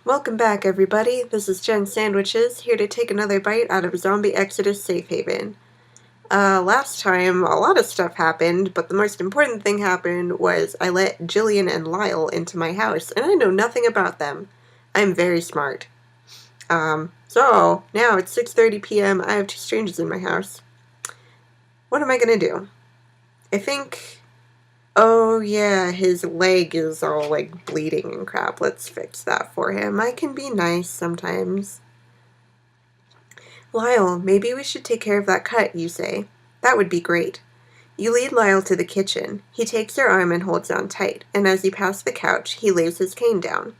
Welcome back, everybody. This is JenSandwiches, here to take another bite out of Zombie Exodus Safe Haven. Last time, a lot of stuff happened, but the most important thing happened was I let Jillian and Lyle into my house, and I know nothing about them. I'm very smart. So, now it's 6:30 p.m., I have two strangers in my house. What am I gonna do? I think... Oh, yeah, his leg is all, bleeding and crap. Let's fix that for him. I can be nice sometimes. Lyle, maybe we should take care of that cut, you say. That would be great. You lead Lyle to the kitchen. He takes your arm and holds on tight, and as you pass the couch, he lays his cane down.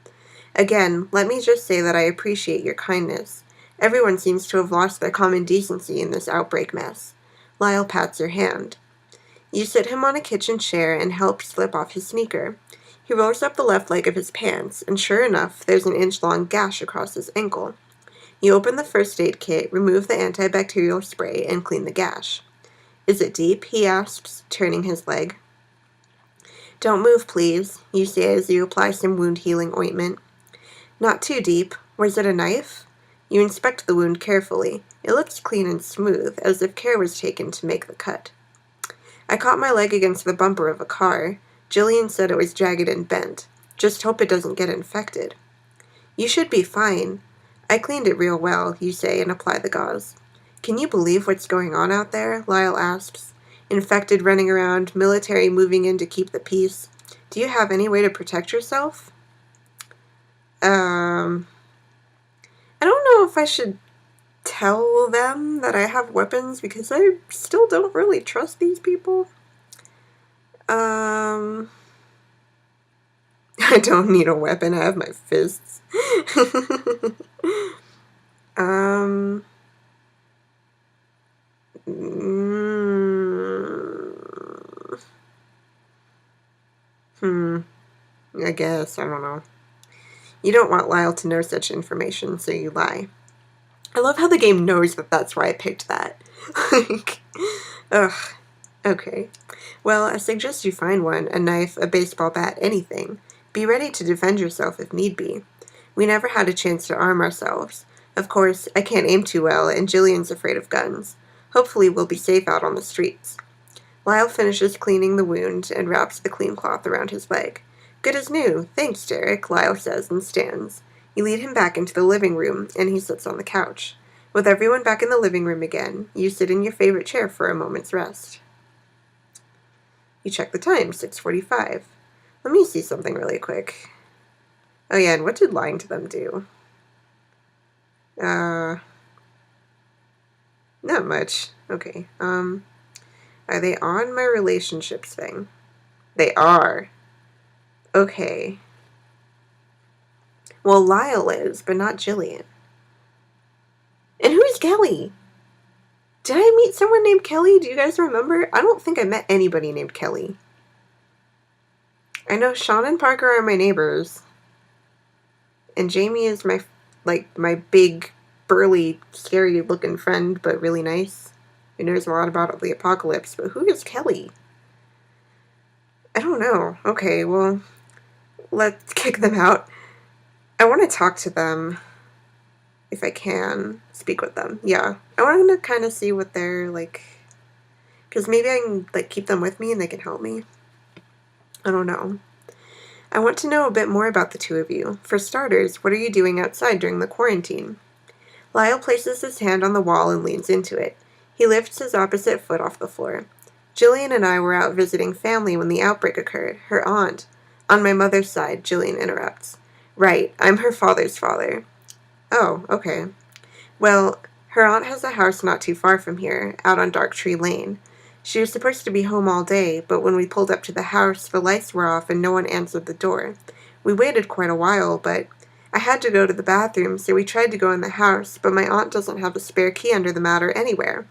Again, let me just say that I appreciate your kindness. Everyone seems to have lost their common decency in this outbreak mess. Lyle pats your hand. You sit him on a kitchen chair and help slip off his sneaker. He rolls up the left leg of his pants, and sure enough, there's an inch-long gash across his ankle. You open the first aid kit, remove the antibacterial spray, and clean the gash. Is it deep? He asks, turning his leg. Don't move, please, you say as you apply some wound-healing ointment. Not too deep. Was it a knife? You inspect the wound carefully. It looks clean and smooth, as if care was taken to make the cut. I caught my leg against the bumper of a car. Jillian said it was jagged and bent. Just hope it doesn't get infected. You should be fine. I cleaned it real well, you say, and apply the gauze. Can you believe what's going on out there? Lyle asks. Infected running around, military moving in to keep the peace. Do you have any way to protect yourself? I don't know if I should tell them that I have weapons because I still don't really trust these people. I don't need a weapon, I have my fists. I guess, I don't know. You don't want Lyle to know such information, so you lie. I love how the game knows that that's why I picked that. Ugh. Okay. Well, I suggest you find one, a knife, a baseball bat, anything. Be ready to defend yourself if need be. We never had a chance to arm ourselves. Of course, I can't aim too well, and Jillian's afraid of guns. Hopefully we'll be safe out on the streets. Lyle finishes cleaning the wound and wraps the clean cloth around his leg. Good as new. Thanks, Derek, Lyle says and stands. You lead him back into the living room, and he sits on the couch. With everyone back in the living room again, you sit in your favorite chair for a moment's rest. You check the time, 6:45. Let me see something really quick. Oh yeah, and what did lying to them do? Not much. Okay, are they on my relationships thing? They are. Okay. Well, Lyle is, but not Jillian. And who's Kelly? Did I meet someone named Kelly? Do you guys remember? I don't think I met anybody named Kelly. I know Sean and Parker are my neighbors. And Jamie is my big, burly, scary-looking friend, but really nice. Who knows a lot about the apocalypse. But who is Kelly? I don't know. Okay, well, let's kick them out. I want to talk to them. If I can speak with them. Yeah. I want to kind of see what they're like. Because maybe I can keep them with me and they can help me. I don't know. I want to know a bit more about the two of you. For starters, what are you doing outside during the quarantine? Lyle places his hand on the wall and leans into it. He lifts his opposite foot off the floor. Jillian and I were out visiting family when the outbreak occurred. Her aunt. On my mother's side, Jillian interrupts. Right, I'm her father's father. Oh, okay. Well, her aunt has a house not too far from here, out on Dark Tree Lane. She was supposed to be home all day, but when we pulled up to the house, the lights were off and no one answered the door. We waited quite a while, but I had to go to the bathroom, so we tried to go in the house, but my aunt doesn't have a spare key under the mat or anywhere.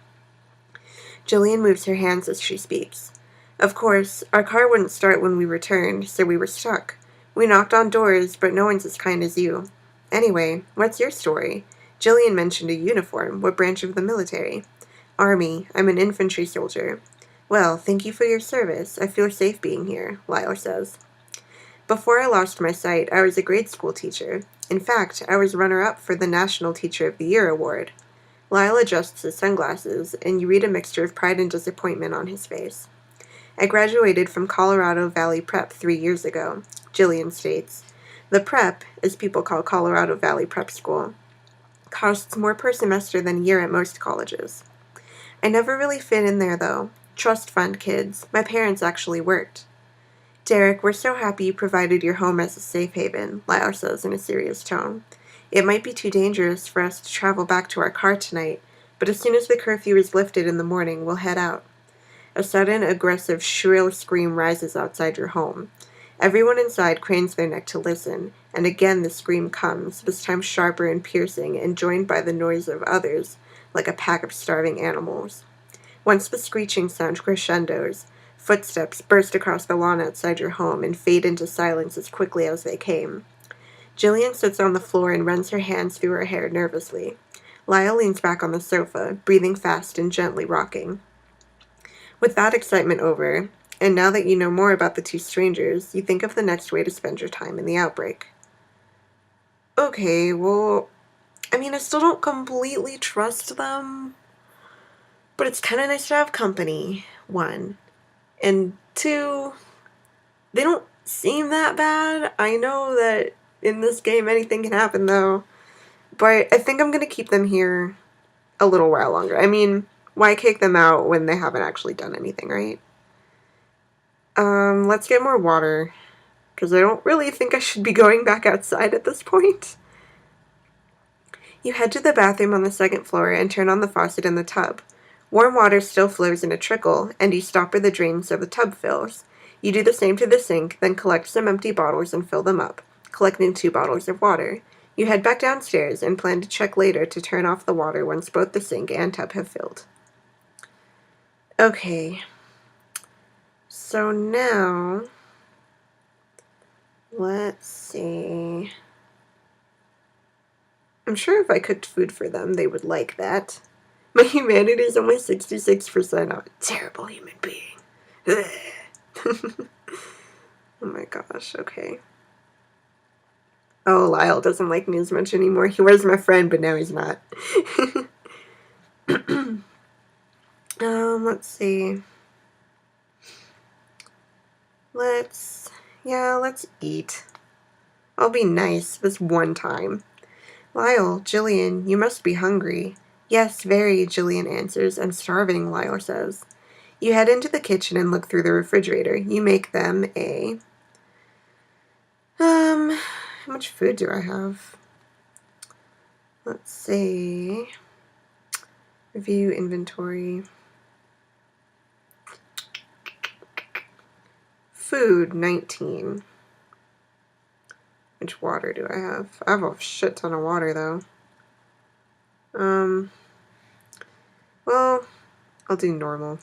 Jillian moves her hands as she speaks. Of course, our car wouldn't start when we returned, so we were stuck. We knocked on doors, but no one's as kind as you. Anyway, what's your story? Jillian mentioned a uniform. What branch of the military? Army. I'm an infantry soldier. Well, thank you for your service. I feel safe being here, Lyle says. Before I lost my sight, I was a grade school teacher. In fact, I was runner-up for the National Teacher of the Year award. Lyle adjusts his sunglasses, and you read a mixture of pride and disappointment on his face. I graduated from Colorado Valley Prep 3 years ago, Jillian states. The prep, as people call Colorado Valley Prep School, costs more per semester than a year at most colleges. I never really fit in there, though. Trust fund kids. My parents actually worked. Derek, we're so happy you provided your home as a safe haven, Lyle says in a serious tone. It might be too dangerous for us to travel back to our car tonight, but as soon as the curfew is lifted in the morning, we'll head out. A sudden, aggressive, shrill scream rises outside your home. Everyone inside cranes their neck to listen, and again the scream comes, this time sharper and piercing, and joined by the noise of others, like a pack of starving animals. Once the screeching sound crescendos, footsteps burst across the lawn outside your home and fade into silence as quickly as they came. Jillian sits on the floor and runs her hands through her hair nervously. Lyle leans back on the sofa, breathing fast and gently rocking. With that excitement over, and now that you know more about the two strangers, you think of the next way to spend your time in the outbreak. Okay, well, I still don't completely trust them, but it's kind of nice to have company, 1. And 2, they don't seem that bad. I know that in this game anything can happen, though, but I think I'm going to keep them here a little while longer. Why kick them out when they haven't actually done anything, right? Let's get more water, because I don't really think I should be going back outside at this point. You head to the bathroom on the 2nd floor and turn on the faucet in the tub. Warm water still flows in a trickle, and you stopper the drain so the tub fills. You do the same to the sink, then collect some empty bottles and fill them up, collecting 2 bottles of water. You head back downstairs and plan to check later to turn off the water once both the sink and tub have filled. Okay. So now, let's see. I'm sure if I cooked food for them, they would like that. My humanity is only 66%. I'm a terrible human being. Oh my gosh, okay. Oh, Lyle doesn't like me as much anymore. He was my friend, but now he's not. Let's see. Let's eat. I'll be nice this one time. Lyle, Jillian, you must be hungry. Yes, very, Jillian answers. I'm starving, Lyle says. You head into the kitchen and look through the refrigerator. You make them a... how much food do I have? Let's see. Review inventory. Food, 19. Which water do I have? I have a shit ton of water, though. Well, I'll do normal.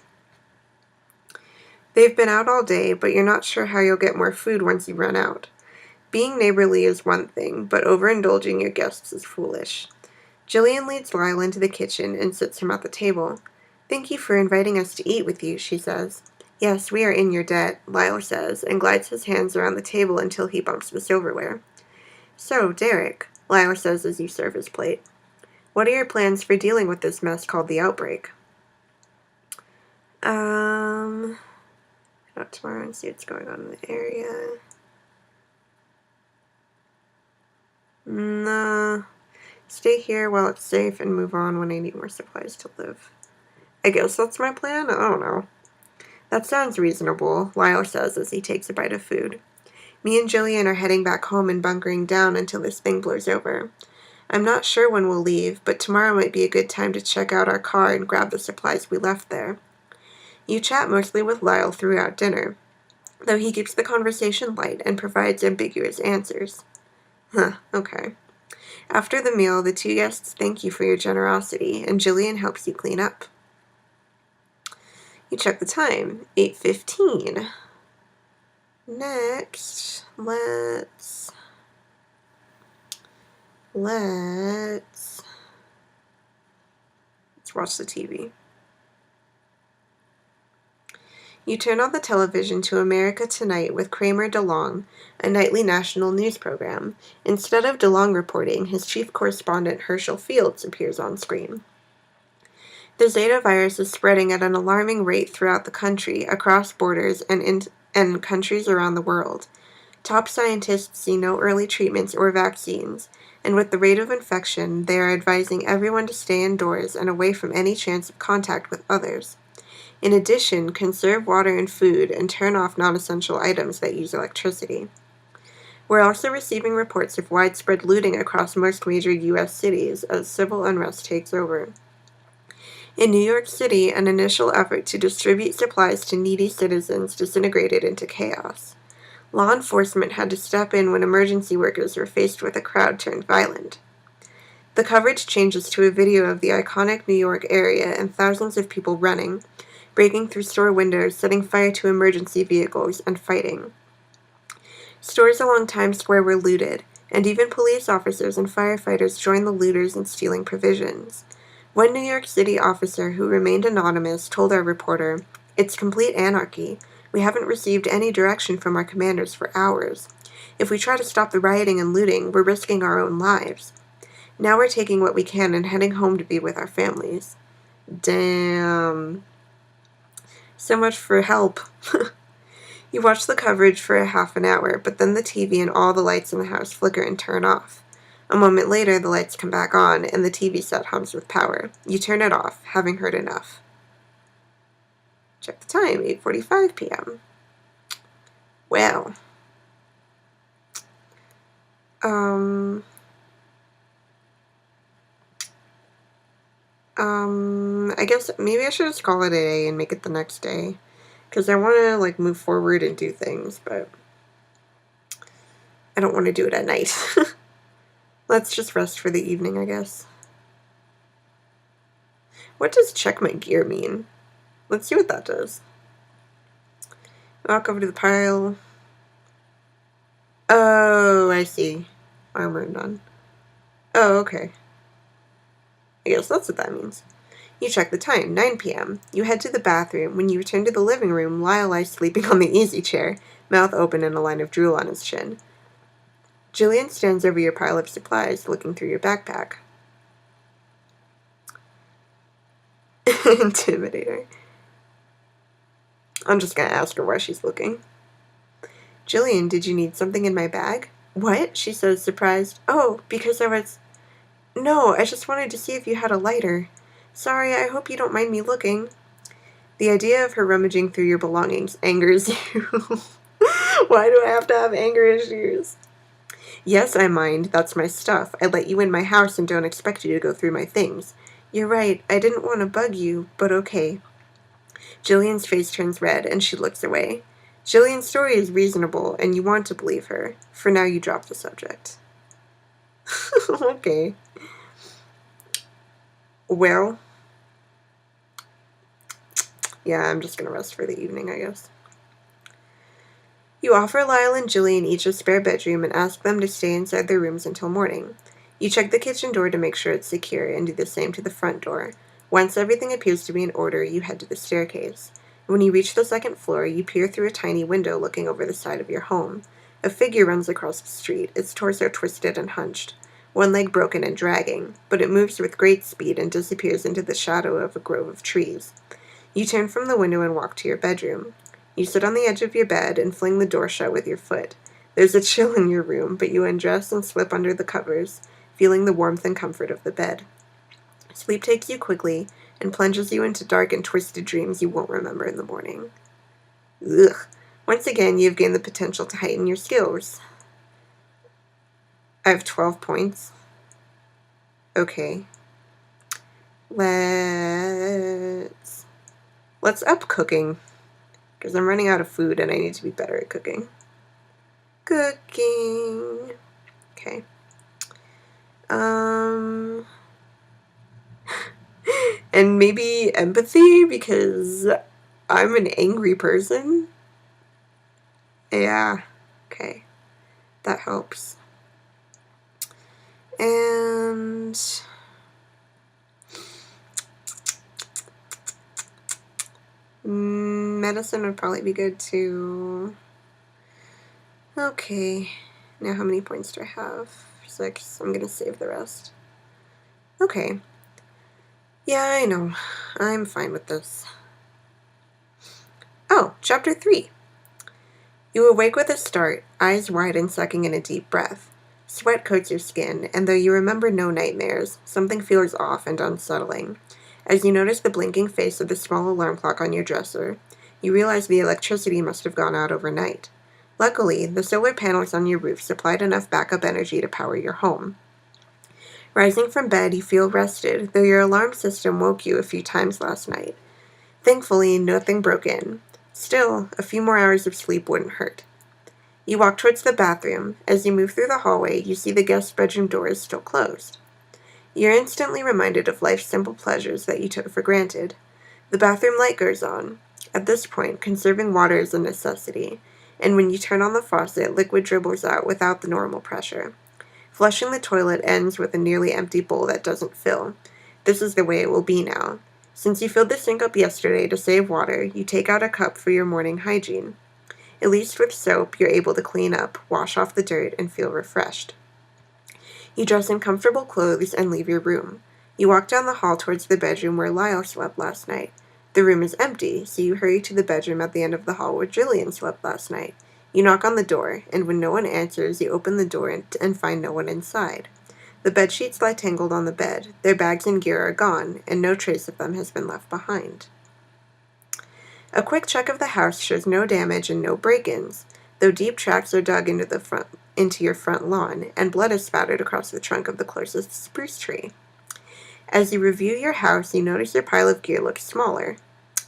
They've been out all day, but you're not sure how you'll get more food once you run out. Being neighborly is one thing, but overindulging your guests is foolish. Jillian leads Lyle into the kitchen and sits him at the table. Thank you for inviting us to eat with you, she says. Yes, we are in your debt, Lyle says, and glides his hands around the table until he bumps the silverware. So, Derek, Lyle says as you serve his plate, what are your plans for dealing with this mess called the outbreak? Out tomorrow and see what's going on in the area. Nah. Stay here while it's safe and move on when I need more supplies to live. I guess that's my plan? I don't know. That sounds reasonable, Lyle says as he takes a bite of food. Me and Jillian are heading back home and bunkering down until this thing blows over. I'm not sure when we'll leave, but tomorrow might be a good time to check out our car and grab the supplies we left there. You chat mostly with Lyle throughout dinner, though he keeps the conversation light and provides ambiguous answers. Okay. After the meal, the two guests thank you for your generosity, and Jillian helps you clean up. You check the time, 8:15. Next, let's watch the TV. You turn on the television to America Tonight with Kramer DeLong, a nightly national news program. Instead of DeLong reporting, his chief correspondent Herschel Fields appears on screen. The Zeta virus is spreading at an alarming rate throughout the country, across borders, and countries around the world. Top scientists see no early treatments or vaccines, and with the rate of infection, they are advising everyone to stay indoors and away from any chance of contact with others. In addition, conserve water and food and turn off non-essential items that use electricity. We're also receiving reports of widespread looting across most major U.S. cities as civil unrest takes over. In New York City, an initial effort to distribute supplies to needy citizens disintegrated into chaos. Law enforcement had to step in when emergency workers were faced with a crowd turned violent. The coverage changes to a video of the iconic New York area and thousands of people running, breaking through store windows, setting fire to emergency vehicles, and fighting. Stores along Times Square were looted, and even police officers and firefighters joined the looters in stealing provisions. One New York City officer who remained anonymous told our reporter, "It's complete anarchy. We haven't received any direction from our commanders for hours. If we try to stop the rioting and looting, we're risking our own lives. Now we're taking what we can and heading home to be with our families." Damn. So much for help. You watch the coverage for a half an hour, but then the TV and all the lights in the house flicker and turn off. A moment later, the lights come back on, and the TV set hums with power. You turn it off, having heard enough. Check the time, 8:45 p.m. Well. I guess maybe I should just call it a day and make it the next day. Because I want to, move forward and do things, but I don't want to do it at night. Let's just rest for the evening, I guess. What does check my gear mean? Let's see what that does. Walk over to the pile. Oh, I see. Armor none. Oh, okay. I guess that's what that means. You check the time, 9 p.m. You head to the bathroom. When you return to the living room, Lyle lies sleeping on the easy chair, mouth open and a line of drool on his chin. Jillian stands over your pile of supplies, looking through your backpack. Intimidator. I'm just gonna ask her why she's looking. Jillian, did you need something in my bag? What? She says, surprised. Oh, because I was... No, I just wanted to see if you had a lighter. Sorry, I hope you don't mind me looking. The idea of her rummaging through your belongings angers you. Why do I have to have anger issues? Yes, I mind. That's my stuff. I let you in my house and don't expect you to go through my things. You're right. I didn't want to bug you, but okay. Jillian's face turns red, and she looks away. Jillian's story is reasonable, and you want to believe her. For now, you drop the subject. Okay. Well, yeah, I'm just gonna rest for the evening, I guess. You offer Lyle and Jillian each a spare bedroom and ask them to stay inside their rooms until morning. You check the kitchen door to make sure it's secure and do the same to the front door. Once everything appears to be in order, you head to the staircase. When you reach the second floor, you peer through a tiny window looking over the side of your home. A figure runs across the street, its torso twisted and hunched, one leg broken and dragging, but it moves with great speed and disappears into the shadow of a grove of trees. You turn from the window and walk to your bedroom. You sit on the edge of your bed and fling the door shut with your foot. There's a chill in your room, but you undress and slip under the covers, feeling the warmth and comfort of the bed. Sleep takes you quickly and plunges you into dark and twisted dreams you won't remember in the morning. Ugh. Once again, you've gained the potential to heighten your skills. I have 12 points. Okay. Let's up cooking. Because I'm running out of food and I need to be better at cooking. Cooking. Okay. And maybe empathy because I'm an angry person. Yeah. Okay. That helps. And medicine would probably be good too. Okay. Now how many points do I have? 6. I'm gonna save the rest. Okay. Yeah, I know. I'm fine with this. Oh, Chapter 3. You awake with a start, eyes wide and sucking in a deep breath. Sweat coats your skin, and though you remember no nightmares, something feels off and unsettling. As you notice the blinking face of the small alarm clock on your dresser, you realize the electricity must have gone out overnight. Luckily, the solar panels on your roof supplied enough backup energy to power your home. Rising from bed, you feel rested, though your alarm system woke you a few times last night. Thankfully, nothing broke in. Still, a few more hours of sleep wouldn't hurt. You walk towards the bathroom. As you move through the hallway, you see the guest bedroom door is still closed. You're instantly reminded of life's simple pleasures that you took for granted. The bathroom light goes on. At this point, conserving water is a necessity, and when you turn on the faucet, liquid dribbles out without the normal pressure. Flushing the toilet ends with a nearly empty bowl that doesn't fill. This is the way it will be now. Since you filled the sink up yesterday to save water, you take out a cup for your morning hygiene. At least with soap, you're able to clean up, wash off the dirt, and feel refreshed. You dress in comfortable clothes and leave your room. You walk down the hall towards the bedroom where Lyle slept last night. The room is empty, so you hurry to the bedroom at the end of the hall where Jillian slept last night. You knock on the door, and when no one answers, you open the door and find no one inside. The bedsheets lie tangled on the bed. Their bags and gear are gone, and no trace of them has been left behind. A quick check of the house shows no damage and no break-ins, though deep tracks are dug into your front lawn, and blood is spattered across the trunk of the closest spruce tree. As you review your house, you notice your pile of gear looks smaller.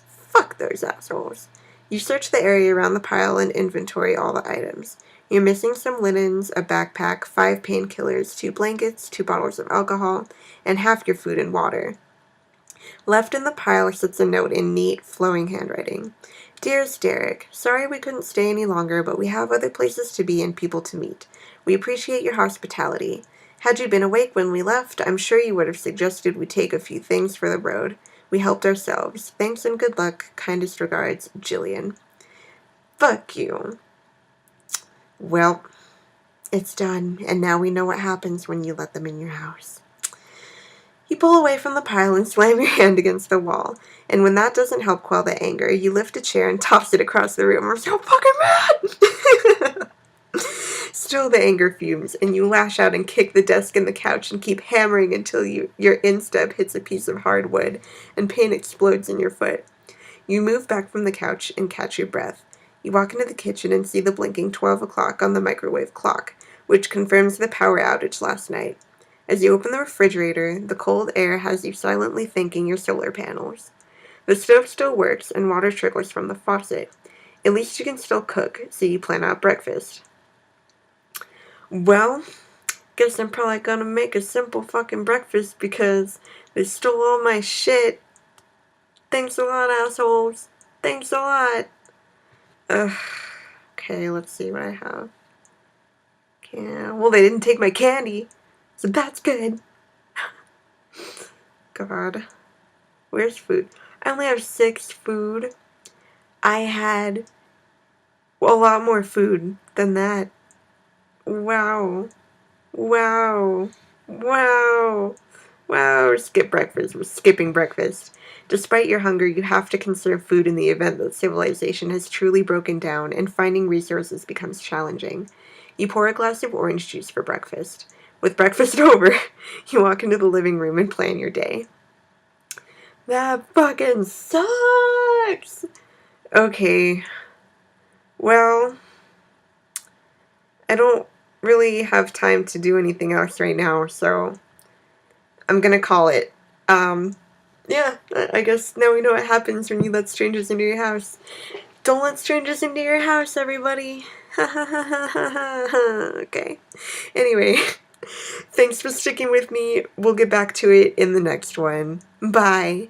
Fuck those assholes. You search the area around the pile and inventory all the items. You're missing some linens, a backpack, 5 painkillers, 2 blankets, 2 bottles of alcohol, and half your food and water. Left in the pile sits a note in neat, flowing handwriting. Dearest Derek, sorry we couldn't stay any longer, but we have other places to be and people to meet. We appreciate your hospitality. Had you been awake when we left, I'm sure you would have suggested we take a few things for the road. We helped ourselves. Thanks and good luck. Kindest regards, Jillian. Fuck you. Well, it's done, and now we know what happens when you let them in your house. You pull away from the pile and slam your hand against the wall, and when that doesn't help quell the anger, you lift a chair and toss it across the room. I'm so fucking mad! Still the anger fumes, and you lash out and kick the desk and the couch and keep hammering until your instep hits a piece of hard wood, and pain explodes in your foot. You move back from the couch and catch your breath. You walk into the kitchen and see the blinking 12 o'clock on the microwave clock, which confirms the power outage last night. As you open the refrigerator, the cold air has you silently thanking your solar panels. The stove still works, and water trickles from the faucet. At least you can still cook, so you plan out breakfast. Well, guess I'm probably gonna make a simple fucking breakfast because they stole all my shit. Thanks a lot, assholes. Thanks a lot. Okay, let's see what I have. Yeah, well, they didn't take my candy, so that's good. God. Where's food? I only have 6 food. I had a lot more food than that. Wow. Wow. Wow. Wow. Skip breakfast. We're skipping breakfast. Despite your hunger, you have to conserve food in the event that civilization has truly broken down and finding resources becomes challenging. You pour a glass of orange juice for breakfast. With breakfast over, you walk into the living room and plan your day. That fucking sucks! Okay. Well, I don't really have time to do anything else right now, so I'm gonna call it. Yeah, I guess now we know what happens when you let strangers into your house. Don't let strangers into your house, everybody. Okay. Anyway, thanks for sticking with me. We'll get back to it in the next one. Bye.